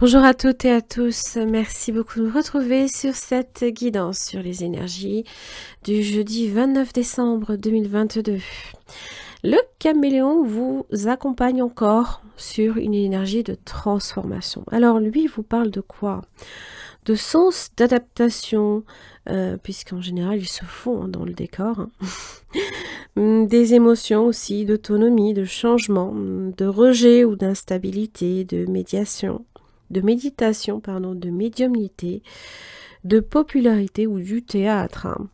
Bonjour à toutes et à tous, merci beaucoup de me retrouver sur cette guidance sur les énergies du jeudi 29 décembre 2022. Le caméléon vous accompagne encore sur une énergie de transformation. Alors lui vous parle de quoi? De sens, d'adaptation, puisqu'en général ils se font dans le décor, hein. Des émotions aussi, d'autonomie, de changement, de rejet ou d'instabilité, de méditation. De méditation, pardon, de médiumnité, de popularité ou du théâtre, hein.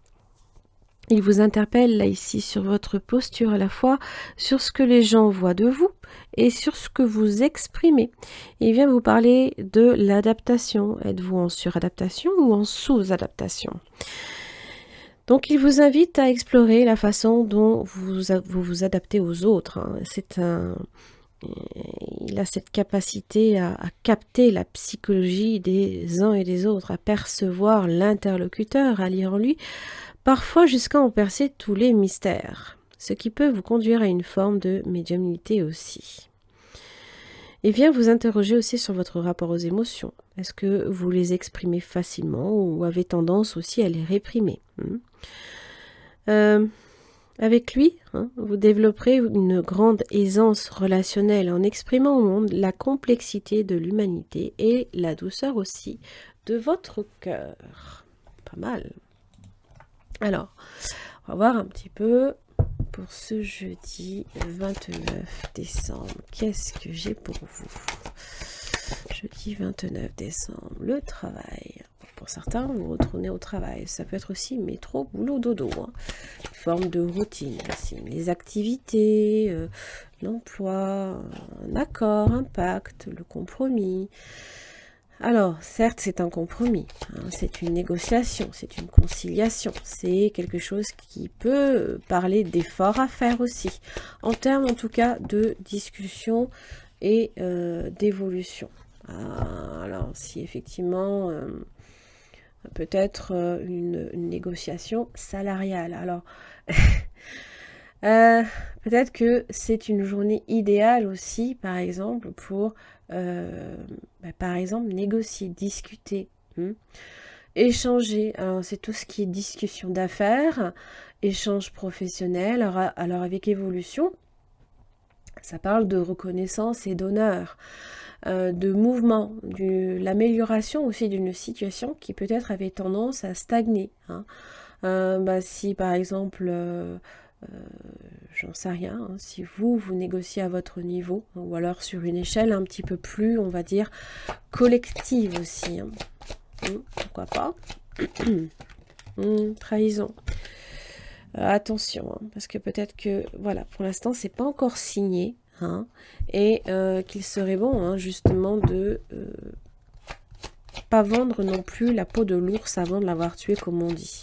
Il vous interpelle là ici sur votre posture à la fois, sur ce que les gens voient de vous et sur ce que vous exprimez. Il vient vous parler de l'adaptation. Êtes-vous en suradaptation ou en sous-adaptation? Donc il vous invite à explorer la façon dont vous adaptez aux autres, hein. Il a cette capacité à capter la psychologie des uns et des autres, à percevoir l'interlocuteur, à lire en lui, parfois jusqu'à en percer tous les mystères, ce qui peut vous conduire à une forme de médiumnité aussi. Et vient vous interroger aussi sur votre rapport aux émotions. Est-ce que vous les exprimez facilement ou avez tendance aussi à les réprimer? Avec lui, vous développerez une grande aisance relationnelle en exprimant au monde la complexité de l'humanité et la douceur aussi de votre cœur. Pas mal. Alors, on va voir un petit peu pour ce jeudi 29 décembre. Qu'est-ce que j'ai pour vous? Jeudi 29 décembre, le travail. Pour certains, vous retournez au travail. Ça peut être aussi métro, boulot, dodo. Une forme de routine aussi. Les activités, l'emploi, un accord, un pacte, le compromis. Alors, certes, c'est un compromis. C'est une négociation, c'est une conciliation. C'est quelque chose qui peut parler d'efforts à faire aussi. En termes, en tout cas, de discussion et d'évolution. Alors, si effectivement... peut-être une négociation salariale. Alors, peut-être que c'est une journée idéale aussi, par exemple, pour, par exemple, négocier, discuter, échanger. Alors, c'est tout ce qui est discussion d'affaires, échange professionnel. Alors, avec évolution, ça parle de reconnaissance et d'honneur. De mouvement, l'amélioration aussi d'une situation qui peut-être avait tendance à stagner. Si par exemple, j'en sais rien, si vous négociez à votre niveau, ou alors sur une échelle un petit peu plus, on va dire, collective aussi. Pourquoi pas? Trahison. Attention, parce que peut-être que, voilà, pour l'instant, c'est pas encore signé. Et qu'il serait bon justement de pas vendre non plus la peau de l'ours avant de l'avoir tué, comme on dit.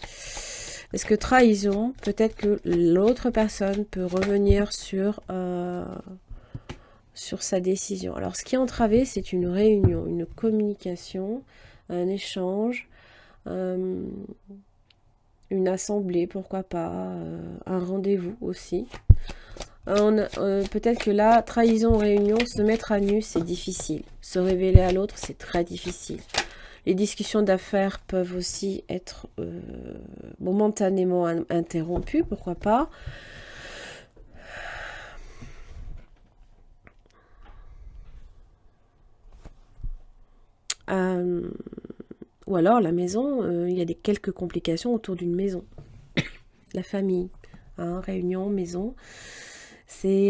Parce que trahison, peut-être que l'autre personne peut revenir sur sa décision. Alors ce qui est entravé, c'est une réunion, une communication, un échange, une assemblée, pourquoi pas, un rendez-vous aussi. Peut-être que la trahison réunion, se mettre à nu, c'est difficile. Se révéler à l'autre, c'est très difficile. Les discussions d'affaires peuvent aussi être momentanément interrompues, pourquoi pas. Ou alors la maison, il y a quelques complications autour d'une maison. La famille, réunion, maison. C'est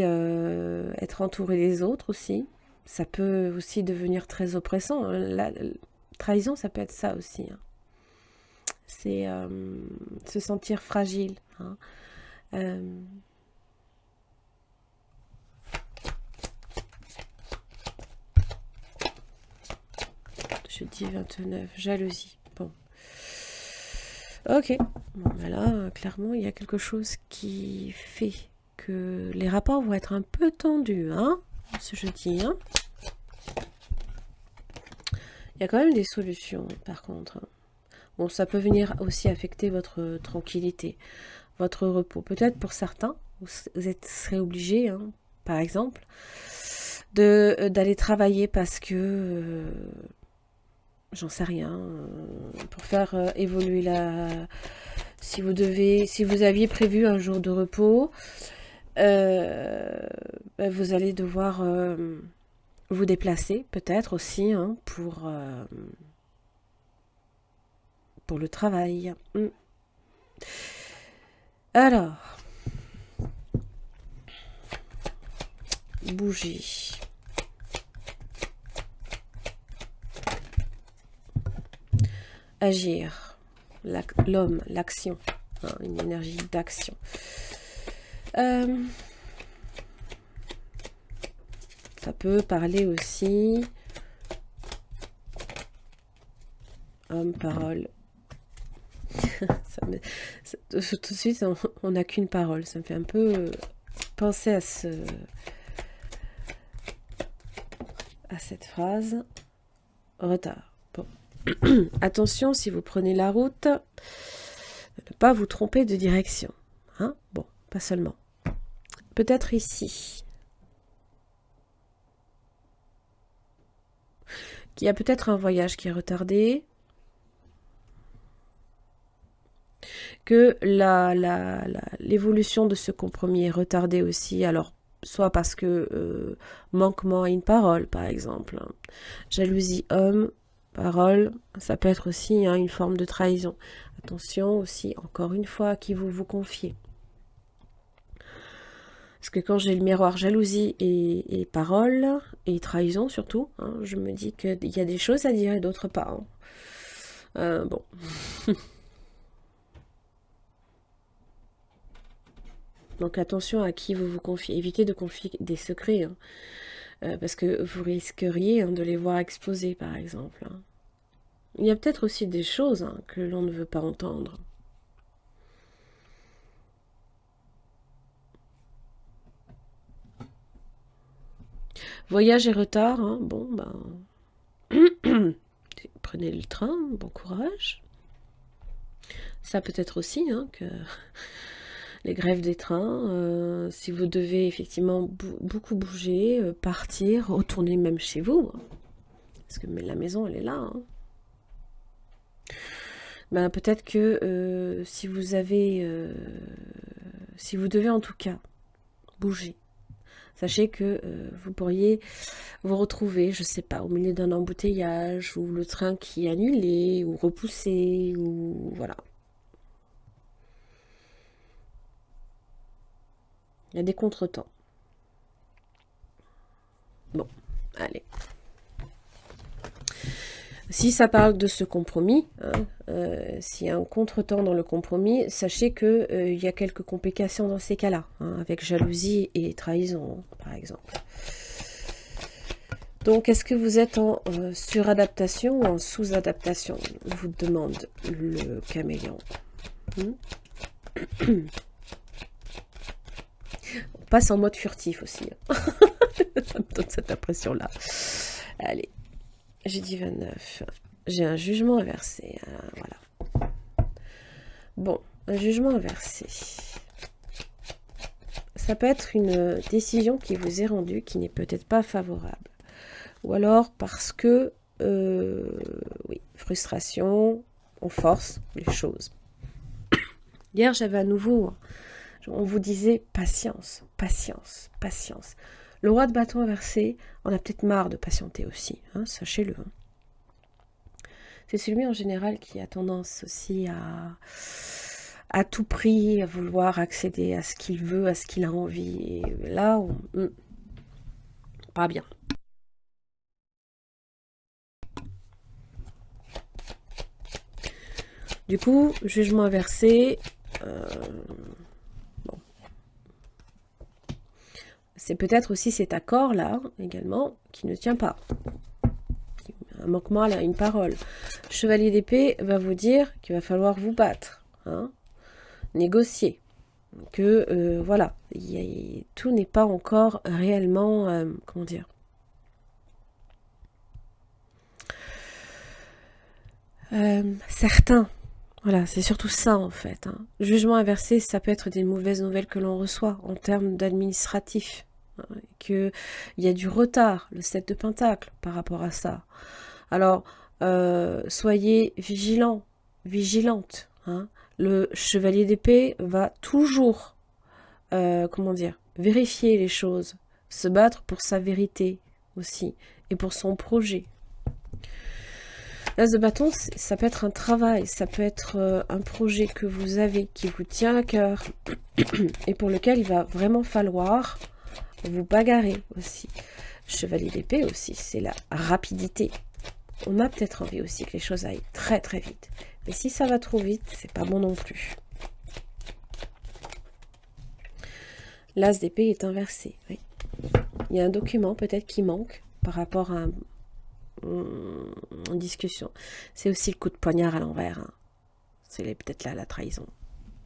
être entouré des autres aussi. Ça peut aussi devenir très oppressant. La trahison, ça peut être ça aussi. C'est se sentir fragile. Jeudi 29, jalousie. Bon. Ok. Bon, là, clairement, il y a quelque chose qui fait que les rapports vont être un peu tendus, ce jeudi, Il y a quand même des solutions, par contre. Bon, ça peut venir aussi affecter votre tranquillité, votre repos. Peut-être pour certains, vous serez obligé, par exemple, d'aller travailler parce que, j'en sais rien, pour faire évoluer la... Si vous aviez prévu un jour de repos, vous allez devoir vous déplacer peut-être aussi hein, pour le travail. Alors, bougie. Agir. L'homme, l'action. Hein, une énergie d'action. Ça peut parler aussi homme, parole. Tout de suite, on n'a qu'une parole. Ça me fait un peu penser à cette phrase. Retard. Bon. Attention, si vous prenez la route, ne pas vous tromper de direction. Hein? Bon, pas seulement. Peut-être ici. Il y a peut-être un voyage qui est retardé. Que l'évolution de ce compromis est retardée aussi. Alors, soit parce que manquement à une parole, par exemple. Jalousie homme, parole, ça peut être aussi hein, une forme de trahison. Attention aussi, encore une fois, à qui vous vous confiez. Parce que quand j'ai le miroir jalousie et parole, et trahison surtout, hein, je me dis qu'il y a des choses à dire et d'autres pas. Hein. Bon. Donc attention à qui vous vous confiez. Évitez de confier des secrets. Hein. Parce que vous risqueriez hein, de les voir exploser, par exemple. Hein. Il y a peut-être aussi des choses hein, que l'on ne veut pas entendre. Voyage et retard. Hein. Bon, ben... Prenez le train, bon courage. Ça peut être aussi hein, que... les grèves des trains, si vous devez effectivement beaucoup bouger, partir, retourner même chez vous, hein, parce que la maison elle est là. Hein. Ben, peut-être que si vous devez en tout cas bouger, sachez que vous pourriez vous retrouver, je sais pas, au milieu d'un embouteillage, ou le train qui est annulé, ou repoussé, ou voilà. Il y a des contretemps. Bon, allez. Si ça parle de ce compromis, hein, s'il y a un contretemps dans le compromis, sachez qu'il y a quelques complications dans ces cas-là, hein, avec jalousie et trahison, par exemple. Donc, est-ce que vous êtes en suradaptation ou en sous-adaptation? Vous demande le caméléon. On passe en mode furtif aussi. Ça me donne cette impression-là. Allez, j'ai dit 29. J'ai un jugement inversé. Voilà. Bon, un jugement inversé. Ça peut être une décision qui vous est rendue, qui n'est peut-être pas favorable. Ou alors parce que, oui, frustration, on force les choses. Hier, j'avais à nouveau... On vous disait patience, patience, patience. Le roi de bâton inversé, on a peut-être marre de patienter aussi, hein, sachez-le. Hein. C'est celui en général qui a tendance aussi à tout prix, à vouloir accéder à ce qu'il veut, à ce qu'il a envie. Et là, pas bien. Du coup, jugement inversé... C'est peut-être aussi cet accord-là, également, qui ne tient pas. Un manquement à une parole. Chevalier d'épée va vous dire qu'il va falloir vous battre, hein, négocier. Que, voilà, tout n'est pas encore réellement, comment dire, certain. Voilà, c'est surtout ça en fait. Hein. Jugement inversé, ça peut être des mauvaises nouvelles que l'on reçoit en termes d'administratif. qu'il y a du retard, le 7 de Pentacle, par rapport à ça. Alors, soyez vigilants, vigilante. Hein. Le chevalier d'épée va toujours, comment dire, vérifier les choses, se battre pour sa vérité aussi, et pour son projet. L'As de bâton, ça peut être un travail, ça peut être un projet que vous avez, qui vous tient à cœur, et pour lequel il va vraiment falloir vous bagarrer aussi. Chevalier d'épée aussi, c'est la rapidité. On a peut-être envie aussi que les choses aillent très très vite. Mais si ça va trop vite, c'est pas bon non plus. L'As d'épée est inversé. Oui. Il y a un document peut-être qui manque par rapport à en discussion. C'est aussi le coup de poignard à l'envers. Hein. C'est peut-être là la trahison.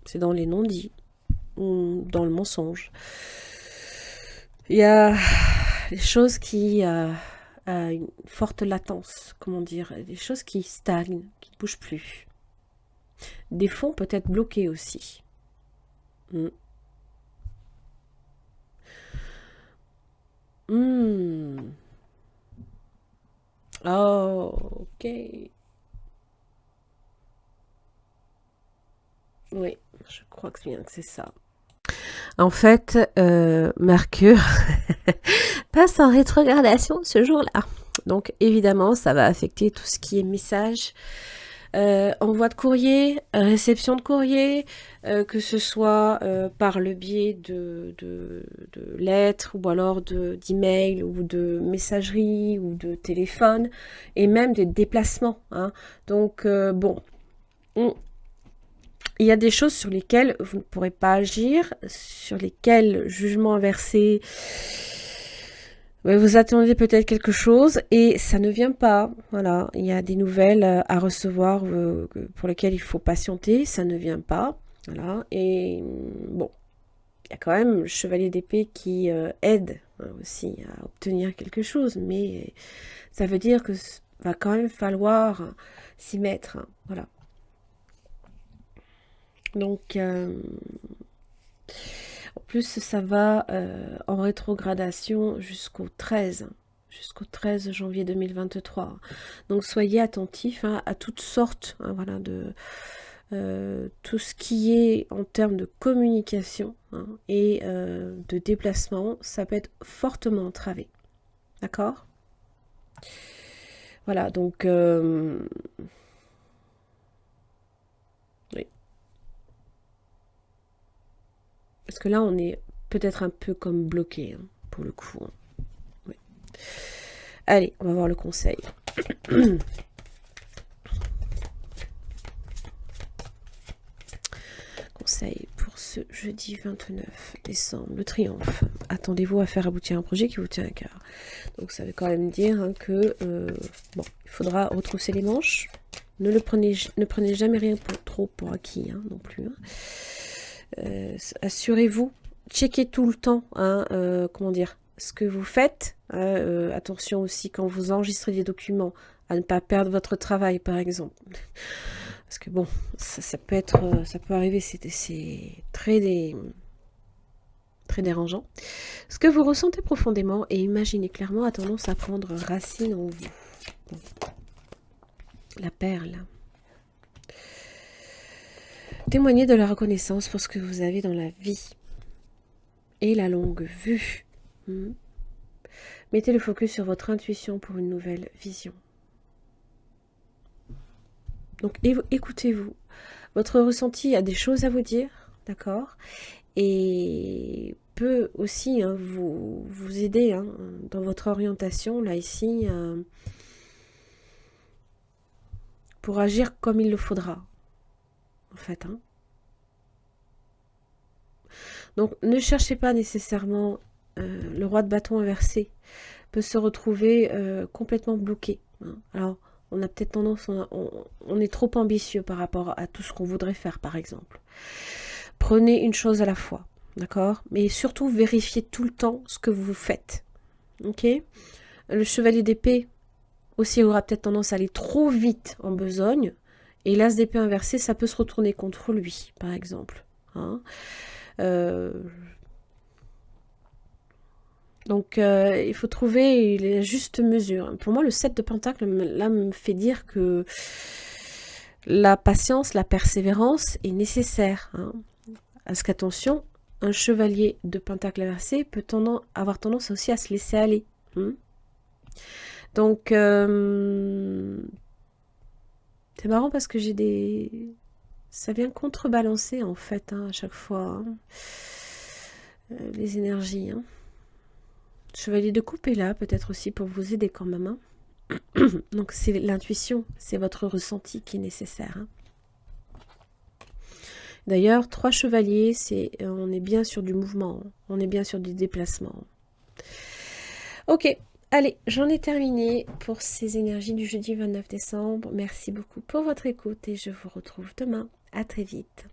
C'est dans les non-dits ou dans le mensonge. Il y a des choses qui a une forte latence, comment dire, des choses qui stagnent, qui ne bougent plus. Des fonds peut-être bloqués aussi. Oh, ok. Oui, je crois que bien que c'est ça. En fait, Mercure passe en rétrogradation ce jour-là. Donc, évidemment, ça va affecter tout ce qui est message, envoi de courrier, réception de courrier, que ce soit par le biais de lettres ou alors d'emails ou de messagerie ou de téléphone et même des déplacements. Hein. Donc, bon, il y a des choses sur lesquelles vous ne pourrez pas agir, sur lesquelles jugement inversé, vous attendez peut-être quelque chose et ça ne vient pas. Voilà, il y a des nouvelles à recevoir pour lesquelles il faut patienter, ça ne vient pas. Voilà, et bon, il y a quand même le chevalier d'épée qui aide aussi à obtenir quelque chose, mais ça veut dire que va quand même falloir s'y mettre. Hein, voilà. Donc, en plus, ça va en rétrogradation jusqu'au 13 janvier 2023. Donc, soyez attentifs hein, à toutes sortes hein, voilà, de tout ce qui est en termes de communication hein, et de déplacement, ça peut être fortement entravé. D'accord ? Voilà, donc... oui. Parce que là, on est peut-être un peu comme bloqué, hein, pour le coup. Hein. Oui. Allez, on va voir le conseil. Conseil pour ce jeudi 29 décembre, le triomphe. Attendez-vous à faire aboutir un projet qui vous tient à cœur. Donc ça veut quand même dire hein, que bon, il faudra retrousser les manches. Ne prenez jamais rien trop pour acquis hein, non plus. Hein. Assurez-vous, checkez tout le temps, hein, comment dire, ce que vous faites. Attention aussi quand vous enregistrez des documents, à ne pas perdre votre travail, par exemple. Parce que bon, ça peut arriver, c'est très dérangeant. Ce que vous ressentez profondément et imaginez clairement a tendance à prendre racine en vous. Bon. La perle. Témoignez de la reconnaissance pour ce que vous avez dans la vie et la longue vue. Mettez le focus sur votre intuition pour une nouvelle vision. Donc écoutez-vous. Votre ressenti a des choses à vous dire, d'accord ? Et peut aussi hein, vous aider hein, dans votre orientation, là ici, pour agir comme il le faudra. En fait. Hein. Donc, ne cherchez pas nécessairement le roi de bâton inversé peut se retrouver complètement bloqué. Hein. Alors, on a peut-être tendance, on est trop ambitieux par rapport à tout ce qu'on voudrait faire, par exemple. Prenez une chose à la fois, d'accord ? Mais surtout, vérifiez tout le temps ce que vous faites. Ok ? Le chevalier d'épée aussi aura peut-être tendance à aller trop vite en besogne. Et l'as d'épée inversé, ça peut se retourner contre lui, par exemple. Hein Donc, il faut trouver la juste mesure. Pour moi, le 7 de Pentacle, là, me fait dire que la patience, la persévérance est nécessaire. Hein. Parce qu'attention, un chevalier de Pentacle inversé peut avoir tendance aussi à se laisser aller. Hein. Donc, c'est marrant parce que j'ai des... Ça vient contrebalancer, en fait, hein, à chaque fois, hein, les énergies. Hein. Chevalier de coupe est là, peut-être aussi pour vous aider quand même. Hein. Donc, c'est l'intuition, c'est votre ressenti qui est nécessaire. Hein. D'ailleurs, 3 chevaliers, on est bien sur du mouvement, on est bien sur du déplacement. Ok, allez, j'en ai terminé pour ces énergies du jeudi 29 décembre. Merci beaucoup pour votre écoute et je vous retrouve demain. À très vite.